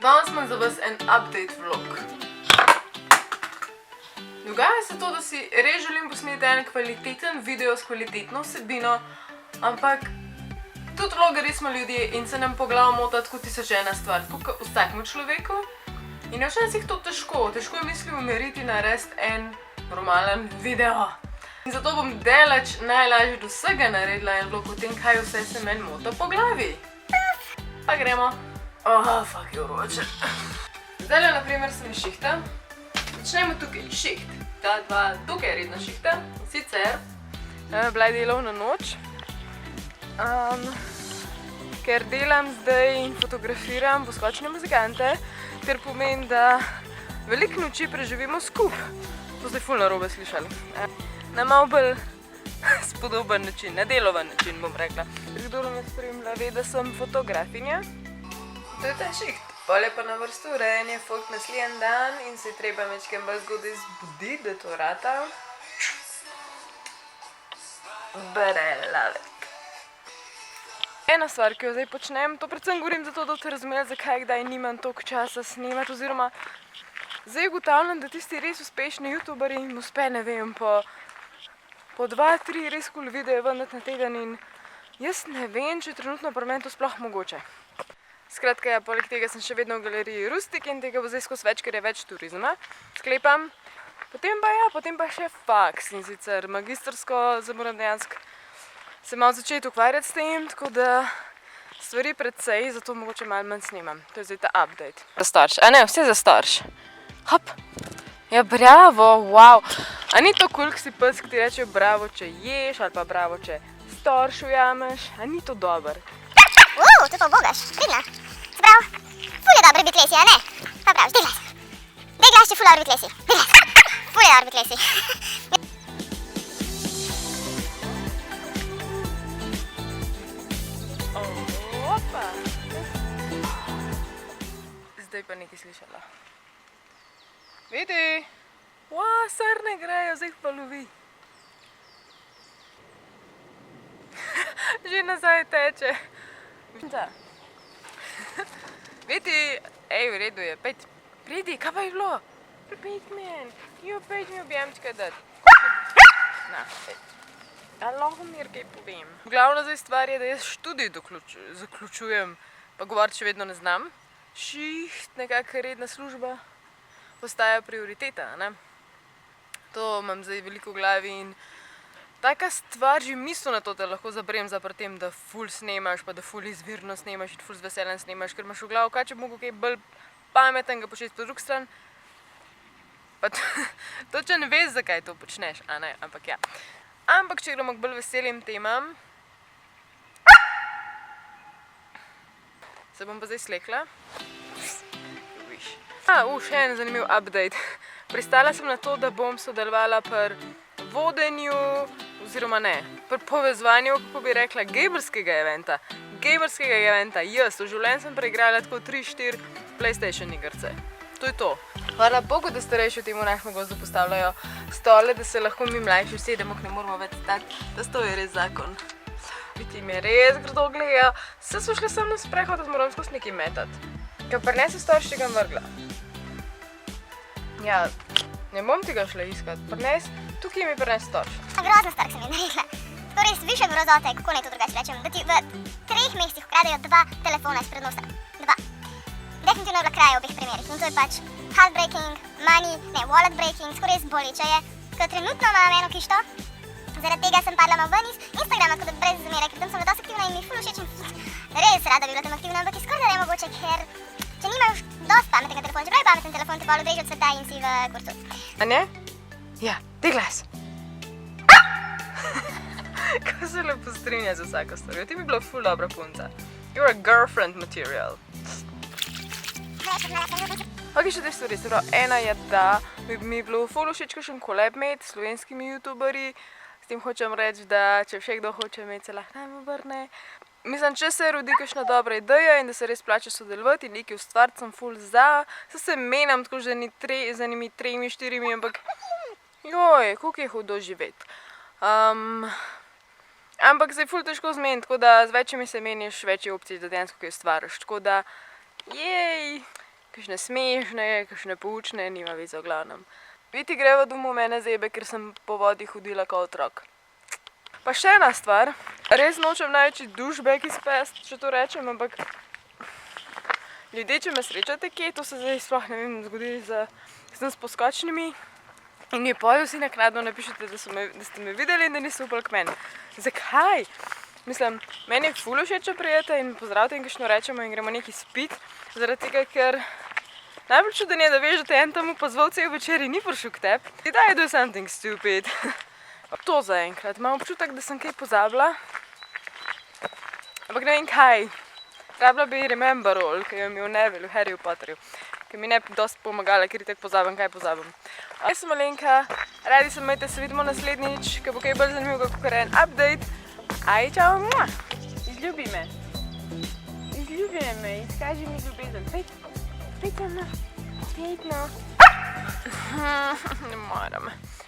Danes imam za vas en update vlog. Dogaja se to, da si res želim posneti en kvaliteten video s kvalitetno vsebino, ampak tudi vlogerji smo ljudje in se nam po glavu mota tako tisočena stvar, tako kot vsakemu človeku. In je včasih to težko je mislil umiriti narediti en normalen video. In zato bom daleč najlažje od vsega naredila en vlog o tem, kaj vse se meni mota po glavi. Pa gremo. Fuck, je vroče. Zdajle, na primer, sem iz šihta. Začnemo tukaj šiht. Ta dva tukaj je redna šihta. Sicer bila je delovna noč, ker delam zdaj in fotografiram poskočne muzikante, kar pomeni, da veliko noči preživimo skupaj. To ste ful narobe slišali. Na malo bolj spodoben način, na delovan način, bom rekla. Kdor me spremlja, ve, da sem fotografinja. To je ta šiht. Pol je pa na vrstu urejanje folk naslednji dan in se je treba mečkem bolj zgodaj zbuditi, da to rata. Brelavek. Ena stvar, ki jo zdaj počnem, to predvsem govorim zato, da boste razumeli, zakaj kdaj nimam toliko časa snemati, oziroma zdaj ugotavljam, da tisti res uspešni youtuberji jim uspe, ne vem, po 2-3 res cool videe vendati na teden in jaz ne vem, če je trenutno pri meni to sploh mogoče. Skratka, ja, poleg tega sem še vedno v galeriji Rustik in tega bo zdaj skozi več, ker je več turizma. Sklepam. Potem pa še faks in sicer magistrsko, zdaj moram dejansko se malo začeti ukvarjati s tem, tako da stvari precej, zato mogoče malo manj snemam. To je zdaj ta update. Za starš, a ne, vse za starš. Hop. Ja, bravo, wow. A ni to cool, ko si pes, ki ti reče bravo, če ješ, ali pa bravo, če starš ujameš? A ni to dober? To pa bogaš, pridna. Se prav, ful je dobro biti lesi, a ne? Pa prav, dej glas. Dej glas, če ful dobro biti lesi. Dej glas. Ful je dobro biti lesi. Opa. Zdaj pa nekaj slišala. Vidi. Srne grejo, zdaj pa lovi. Že nazaj teče. Vidi, v redu je, pejt. Pridi, kaj pa je bilo? Pejt men, pejt mi objemčka dati. Na, pejt. A lahko mir kaj povem. Glavna zdaj stvar je, da jaz študij zaključujem, pa govoriti še vedno ne znam. Šiht, nekakva redna služba, postaja prioriteta, ne? To imam zdaj veliko v glavi in taka stvar, že misel na to, da lahko zabrem pri tem, da ful snemaš, pa da ful izvirno snemaš in ful z veseljem snemaš, ker imaš v glavu, kaj če mogo kaj bolj pametnega početi po drug stran. Pa točno ne veš, zakaj to počneš, a ne, ampak ja. Ampak če gremo k bolj veselim temam, se bom pa zdaj slekla. Še en zanimiv update. Pristala sem na to, da bom sodelovala pri vodenju, oziroma ne, pri povezovanju, kako bi rekla, gamerskega eventa. Jaz v življenju sem preigrala tako 3-4 PlayStation igrce. To je to. Hvala Bogu, da starejši v temu našemu gozdu postavljajo stole, da se lahko mi mlajši usedemo, ko ne moramo več stati. Ta stol je res zakon. Biti mi res grdo gledajo. Saj smo šli samo na sprehod, da moram skozi nekaj metati. Ker prinese starš, če ga mrgla. Ja, ne bom tega šla iskat. Tukaj mi prinese starš. Grozno stark sem je naredila. To res više grozote, kako naj to drugače rečem, da ti v 3 mesecih ukradejo 2 telefona izpred nosa. 2. Definitivno je bila kraja v obeh primerih in to je pač heartbreaking, wallet breaking, skoraj res boleče je. Ker trenutno imam eno kišto, zaradi tega sem padla malo ven iz Instagrama, tako da brez zamere, ker tam sem bila dosti aktivna in mi ful všeč in res rada bi bila tam aktivna, ampak je skoraj da je mogoče, ker če nimaš dosti pametnega telefona, čeprav je pameten telefon, te pa odreže od sveta in si v kurcu. A ne? Ja, dej glas. Kako se lepo strinja z vsako stvar. Ti bi bila ful dobra punca. You're a girlfriend material. Ok, še te stvari. Ena je, da mi je bilo ful všeč kakšen kolab imeti s slovenskimi youtuberji. S tem hočem reči, da če še kdo hoče imeti, se lahko nam obrne. Mislim, če se rodi kakšna dobra ideja in da se res plače sodelovati in nekaj ustvariti, sem ful za. Se menjam tako že z enimi 3-4, ampak joj, koliko je hudo živeti. Ampak se je ful težko zmeniti, tako da z večjimi se meniš, več je opcij, da dejansko kaj ustvariš. Tako da, jej, kakšne smešne, kakšne poučne, nima veze v glavnem. Viti greva domov mene zebe, ker sem po vodi hodila kot otrok. Pa še ena stvar, res nočem največji douchebag izpest, če to rečem, ampak ljudje, če me srečate kje, to se zdaj sploh ne vem, zgodi sem s poskočnimi in mi pojo vsi naknadno napišete, da ste me videli in da niste upali k meni. Zakaj? Mislim, meni je ful všeč, če prijete in pozdravite in kakšno rečemo in gremo nekaj spit, zaradi tega, ker najbolj čuden je, da veš, da te en tam pozval cel večer in ni prišel k tebi. Did I do something stupid? To zaenkrat. Imam občutek, da sem kaj pozabila. Ampak ne vem kaj. Rabila bi remember all, ki jo mi v Neville, v Harryju Potterju. Ki mi ne bi dosti pomagala, ker itak pozabim, kaj pozabim. Jaz sem Alenka, radi se imejte, se vidimo naslednjič, ki bo kaj bolj zanimivo kot en update. Aj, čau, izljubi me. Izljubi me, izkaži mi ljubezen. Pejte no. Ne moram.